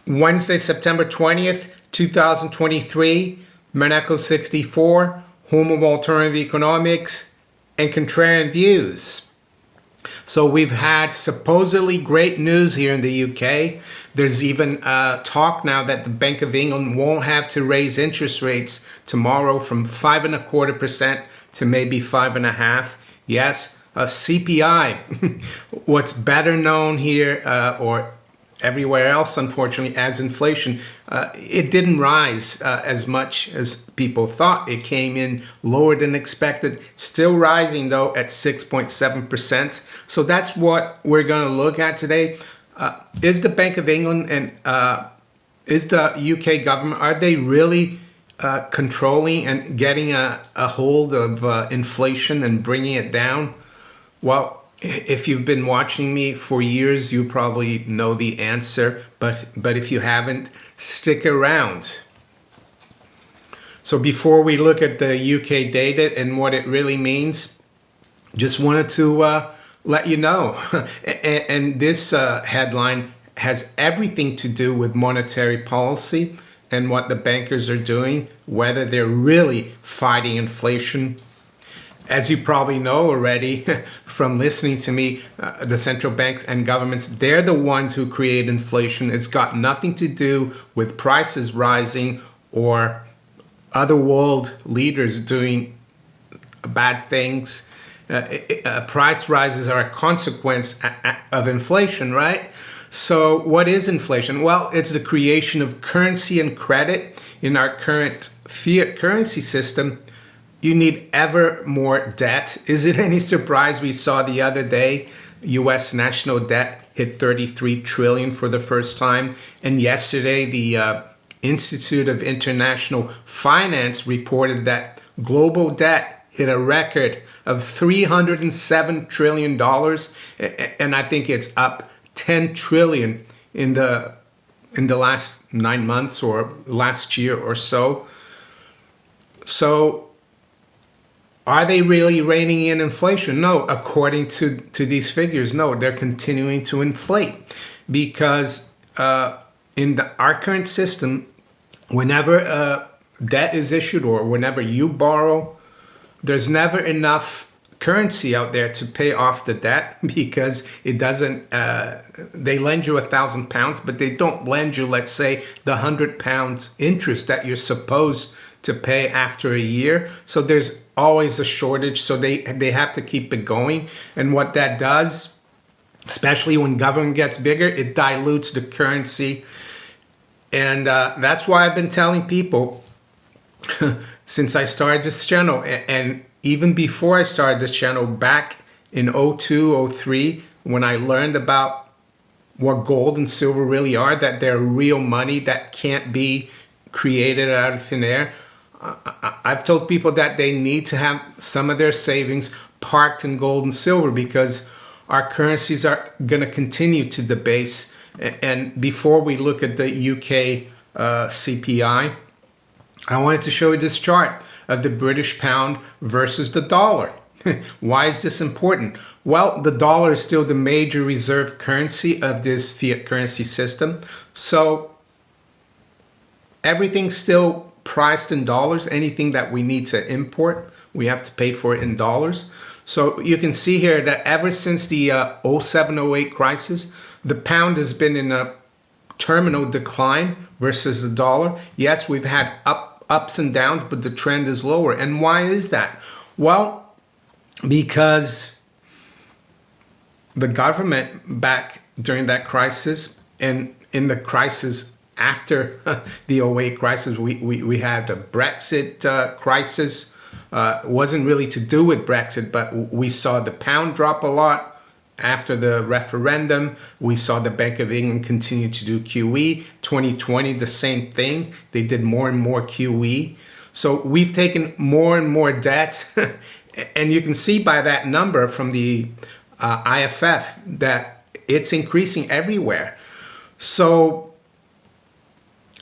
Wednesday, September 20th, 2023, Maneco 64, home of alternative economics and contrarian views. So we've had supposedly great news here in the UK. There's even talk now that the Bank of England won't have to raise interest rates tomorrow from 5.25% to maybe 5.5%. Yes, CPI, what's better known here or everywhere else, unfortunately, as inflation, it didn't rise as much as people thought. It came in lower than expected. Still rising, though, at 6.7%. So that's what we're going to look at today. Is the Bank of England and is the UK government, are they really controlling and getting a hold of inflation and bringing it down? Well, if you've been watching me for years, you probably know the answer, but if you haven't, stick around. So before we look at the UK data and what it really means, just wanted to let you know. And this headline has everything to do with monetary policy and what the bankers are doing, whether they're really fighting inflation. As you probably know already from listening to me, the central banks and governments, they're the ones who create inflation. It's got nothing to do with prices rising or other world leaders doing bad things. Price rises are a consequence of inflation, right? So what is inflation? Well, it's the creation of currency and credit. In our current fiat currency system, you need ever more debt. Is it any surprise we saw the other day U.S. national debt hit 33 trillion for the first time? And yesterday, the Institute of International Finance reported that global debt hit a record of $307 trillion. And I think it's up 10 trillion in the last 9 months or last year or so. So, are they really reining in inflation? No, according to these figures, no, they're continuing to inflate because in our current system, whenever debt is issued or whenever you borrow, there's never enough currency out there to pay off the debt because it doesn't, they lend you £1,000, but they don't lend you, let's say, the £100 interest that you're supposed to pay after a year. So there's always a shortage, so they have to keep it going. And what that does, especially when government gets bigger, it dilutes the currency. And that's why I've been telling people since I started this channel, and even before I started this channel back in 02, 03, when I learned about what gold and silver really are, that they're real money that can't be created out of thin air. I've told people that they need to have some of their savings parked in gold and silver because our currencies are going to continue to debase. And before we look at the UK CPI, I wanted to show you this chart of the British pound versus the dollar. Why is this important? Well, the dollar is still the major reserve currency of this fiat currency system. So everything's still priced in dollars. Anything that we need to import, we have to pay for it in dollars. So you can see here that ever since the 07-08 crisis, the pound has been in a terminal decline versus the dollar. Yes, we've had ups and downs, but the trend is lower. And why is that? Well, because the government back during that crisis and in the crisis after the 08 crisis, we had a Brexit crisis. Wasn't really to do with Brexit, but we saw the pound drop a lot after the referendum. We saw the Bank of England continue to do QE. 2020, the same thing. They did more and more QE. So we've taken more and more debt. And you can see by that number from the IFF that it's increasing everywhere. So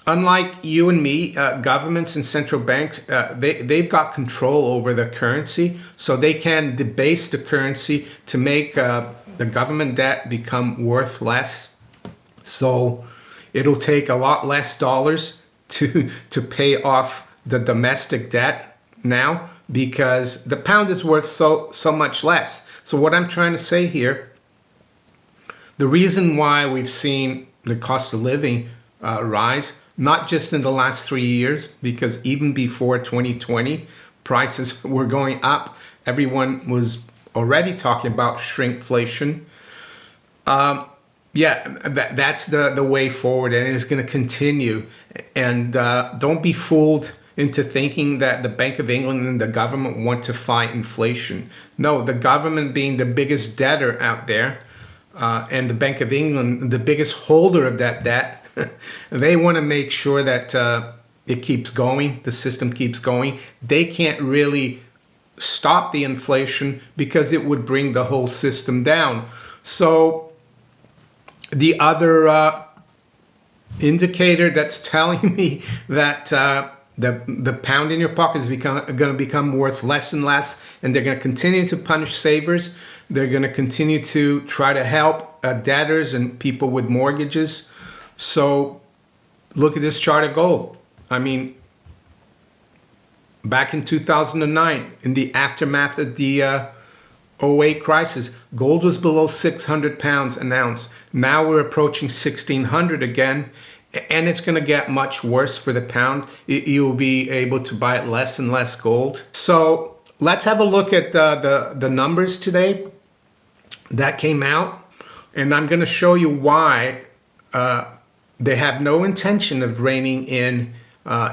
unlike you and me, governments and central banks, they've got control over the currency, so they can debase the currency to make the government debt become worth less. So it'll take a lot less dollars to pay off the domestic debt now, because the pound is worth so much less. So what I'm trying to say here, the reason why we've seen the cost of living rise, not just in the last 3 years, because even before 2020, prices were going up. Everyone was already talking about shrinkflation. That's the way forward, and it's going to continue. And don't be fooled into thinking that the Bank of England and the government want to fight inflation. No, the government being the biggest debtor out there, and the Bank of England, the biggest holder of that debt, they want to make sure that it keeps going, the system keeps going. They can't really stop the inflation because it would bring the whole system down. So the other indicator that's telling me that the pound in your pocket is going to become worth less and less, and they're going to continue to punish savers. They're going to continue to try to help debtors and people with mortgages. So look at this chart of gold. I mean, back in 2009, in the aftermath of the 08 crisis, gold was below 600 pounds an ounce. Now we're approaching 1600 again, and it's going to get much worse for the pound. You'll be able to buy less and less gold. So let's have a look at the numbers today that came out, and I'm going to show you why they have no intention of reining in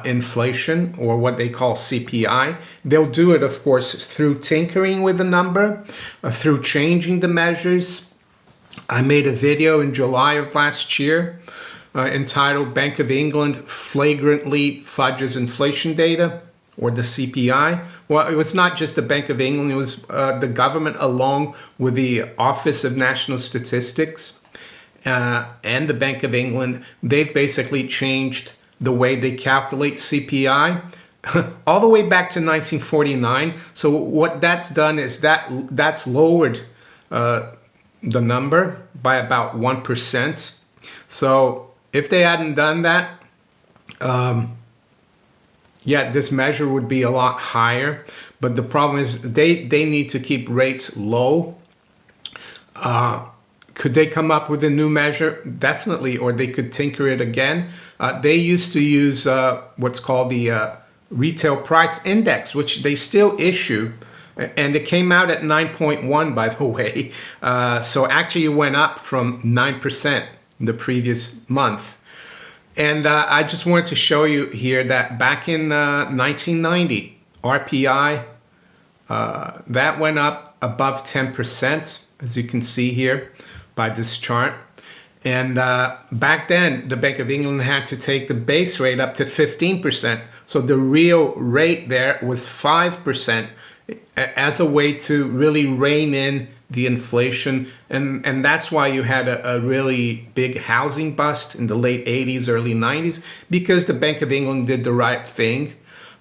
inflation, or what they call CPI. They'll do it, of course, through tinkering with the number, through changing the measures. I made a video in July of last year entitled Bank of England Flagrantly Fudges Inflation Data, or the CPI. Well, it was not just the Bank of England, it was the government, along with the Office of National Statistics and the Bank of England. They've basically changed the way they calculate CPI all the way back to 1949. So what that's done is that's lowered the number by about 1%. So if they hadn't done that, this measure would be a lot higher. But the problem is they need to keep rates low. Could they come up with a new measure? Definitely, or they could tinker it again. They used to use what's called the retail price index, which they still issue, and it came out at 9.1, by the way. So actually it went up from 9% the previous month. And I just wanted to show you here that back in 1990, RPI, that went up above 10%, as you can see here by this chart. And back then, the Bank of England had to take the base rate up to 15%. So the real rate there was 5% as a way to really rein in the inflation. And that's why you had a really big housing bust in the late 80s, early 90s, because the Bank of England did the right thing.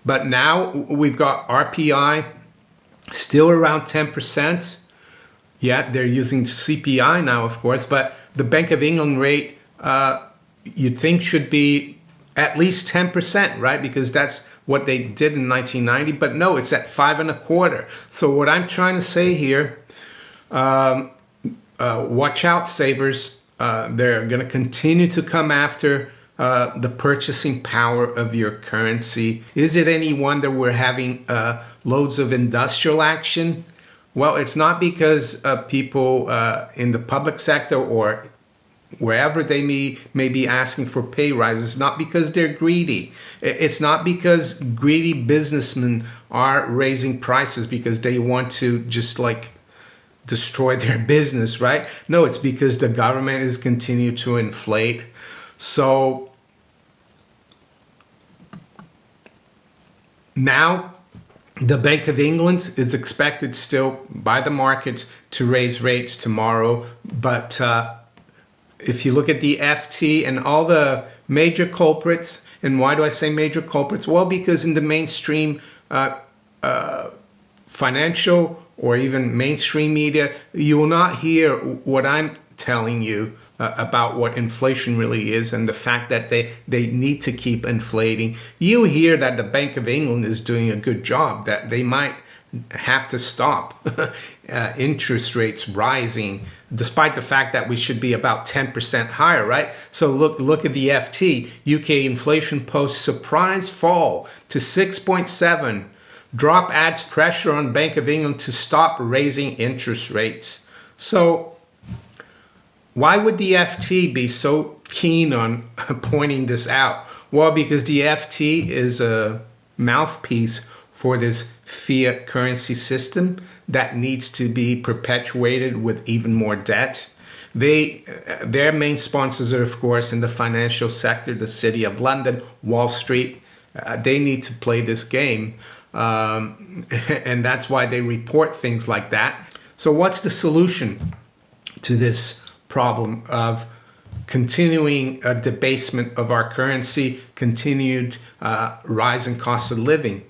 But now we've got RPI still around 10%. Yeah, they're using CPI now, of course, but the Bank of England rate, you'd think should be at least 10%, right? Because that's what they did in 1990. But no, it's at 5.25%. So what I'm trying to say here, watch out, savers. They're going to continue to come after the purchasing power of your currency. Is it any wonder we're having loads of industrial action? Well, it's not because people in the public sector or wherever they may be asking for pay rises. It's not because they're greedy. It's not because greedy businessmen are raising prices because they want to just like destroy their business, right? No, it's because the government is continuing to inflate. So now the Bank of England is expected still by the markets to raise rates tomorrow. But if you look at the FT and all the major culprits, and why do I say major culprits? Well, because in the mainstream financial or even mainstream media, you will not hear what I'm telling you about what inflation really is and the fact that they need to keep inflating. You hear that the Bank of England is doing a good job, that they might have to stop interest rates rising, despite the fact that we should be about 10% higher, right? So look at the FT. UK inflation posts surprise fall to 6.7. Drop adds pressure on Bank of England to stop raising interest rates. So why would the FT be so keen on pointing this out? Well, because the FT is a mouthpiece for this fiat currency system that needs to be perpetuated with even more debt. Their main sponsors are, of course, in the financial sector, the City of London, Wall Street. They need to play this game. And that's why they report things like that. So what's the solution to this problem of continuing debasement of our currency, continued rise in cost of living?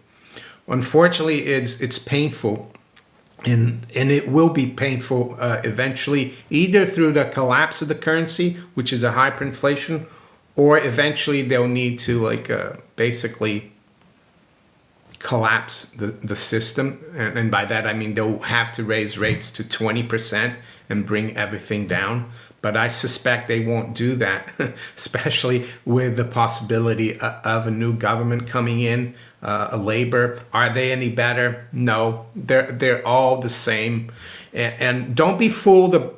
Unfortunately, it's painful, and it will be painful eventually, either through the collapse of the currency, which is a hyperinflation, or eventually they'll need to basically collapse the system. And by that I mean they'll have to raise rates to 20% and bring everything down. But I suspect they won't do that, especially with the possibility of a new government coming in, a Labour. Are they any better? No, they're all the same. And don't be fooled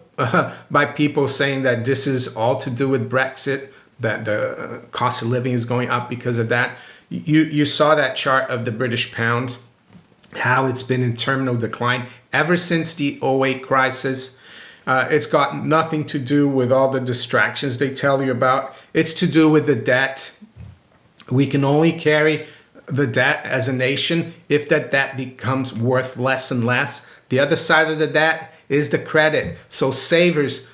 by people saying that this is all to do with Brexit, that the cost of living is going up because of that. You saw that chart of the British pound, how it's been in terminal decline ever since the '08 crisis. It's got nothing to do with all the distractions they tell you about. It's to do with the debt. We can only carry the debt as a nation if that debt becomes worth less and less. The other side of the debt is the credit. So savers,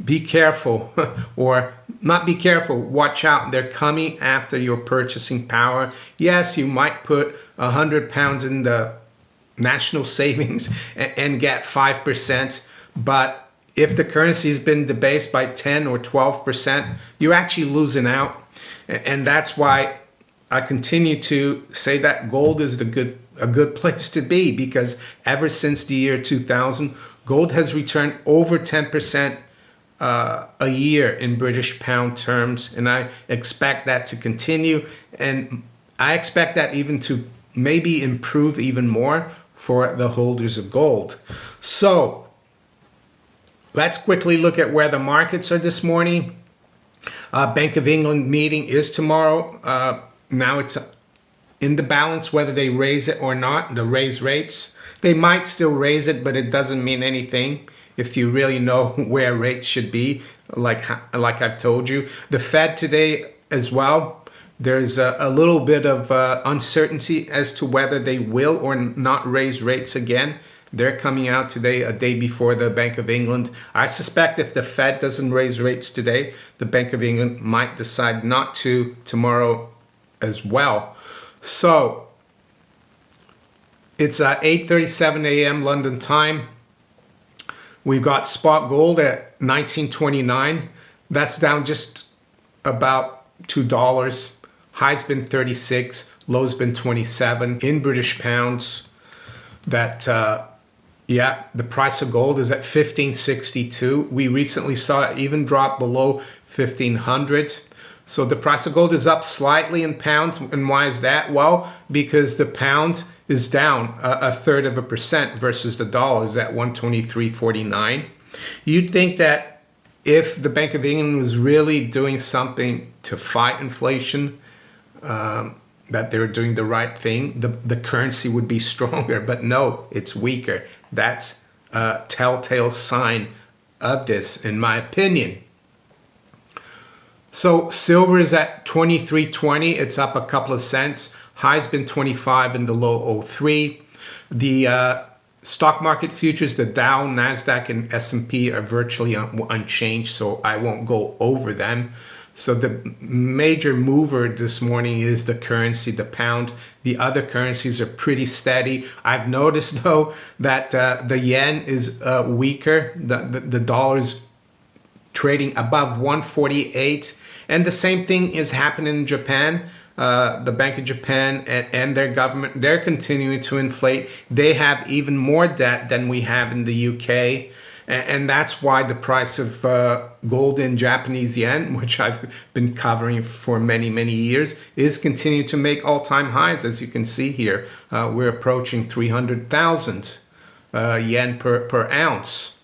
be careful, or not be careful, watch out. They're coming after your purchasing power. Yes, you might put £100 in the national savings and get 5%. But if the currency's been debased by 10 or 12%, you're actually losing out. And that's why I continue to say that gold is a good place to be, because ever since the year 2000, gold has returned over 10% a year in British pound terms. And I expect that to continue. And I expect that even to maybe improve even more for the holders of gold. So let's quickly look at where the markets are this morning. Bank of England meeting is tomorrow. Now it's in the balance whether they raise it or not, the raise rates. They might still raise it, but it doesn't mean anything if you really know where rates should be, like I've told you. The Fed today as well, there's a little bit of uncertainty as to whether they will or not raise rates again. They're coming out today, a day before the Bank of England. I suspect if the Fed doesn't raise rates today, the Bank of England might decide not to tomorrow as well. So it's 8:37 a.m. London time. We've got spot gold at $19.29. That's down just about $2. High's been 36, low's been 27 in British pounds. That the price of gold is at 1562. We recently saw it even drop below 1500. So the price of gold is up slightly in pounds. And why is that? Well, because the pound is down a third of a percent versus the dollar is at 123.49. You'd think that if the Bank of England was really doing something to fight inflation, that they're doing the right thing, the currency would be stronger, but no, it's weaker. That's a telltale sign of this, in my opinion. So silver is at 23.20. It's up a couple of cents. High's been 25 and the low 03. The stock market futures, the Dow, Nasdaq, and S&P are virtually unchanged, so I won't go over them. So the major mover this morning is the currency, the pound. The other currencies are pretty steady. I've noticed, though, that the yen is weaker. The dollar's trading above 148. And the same thing is happening in Japan. The Bank of Japan and their government, they're continuing to inflate. They have even more debt than we have in the UK. And that's why the price of gold in Japanese yen, which I've been covering for many, many years, is continuing to make all-time highs. As you can see here, we're approaching 300,000 yen per ounce.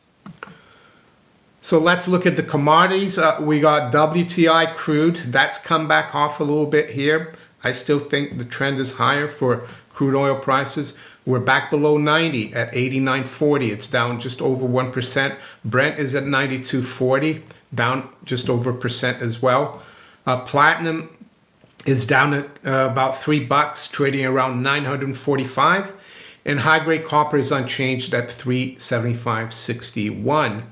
So let's look at the commodities. We got WTI crude. That's come back off a little bit here. I still think the trend is higher for crude oil prices. We're back below 90 at 89.40. It's down just over 1%. Brent is at 92.40, down just over 1% as well. Platinum is down at about $3, trading around 945. And high-grade copper is unchanged at 375.61.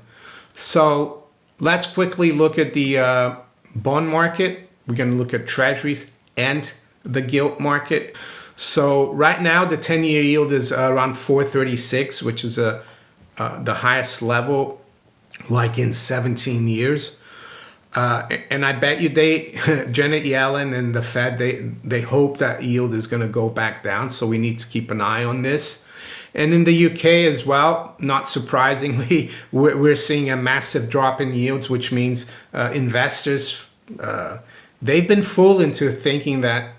So let's quickly look at the bond market. We're going to look at treasuries and the gilt market. So right now the 10-year yield is around 4.36, which is the highest level like in 17 years. And I bet you Janet Yellen and the Fed, they hope that yield is going to go back down. So we need to keep an eye on this. And in the UK as well, not surprisingly, we're seeing a massive drop in yields, which means investors, they've been fooled into thinking that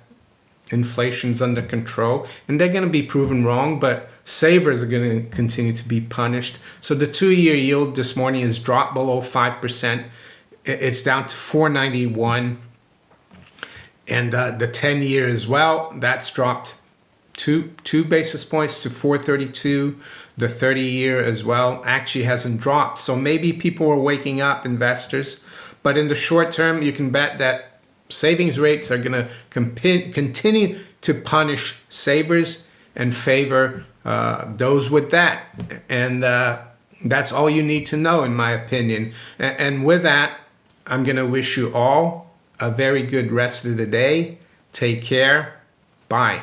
inflation's under control, and they're going to be proven wrong, but savers are going to continue to be punished. So the 2-year yield this morning has dropped below 5%. It's down to 491. And the 10-year as well, that's dropped two basis points to 432. The 30-year as well actually hasn't dropped. So maybe people are waking up, investors. But in the short term, you can bet that savings rates are going to continue to punish savers and favor those with that. And that's all you need to know, in my opinion. And with that, I'm going to wish you all a very good rest of the day. Take care. Bye.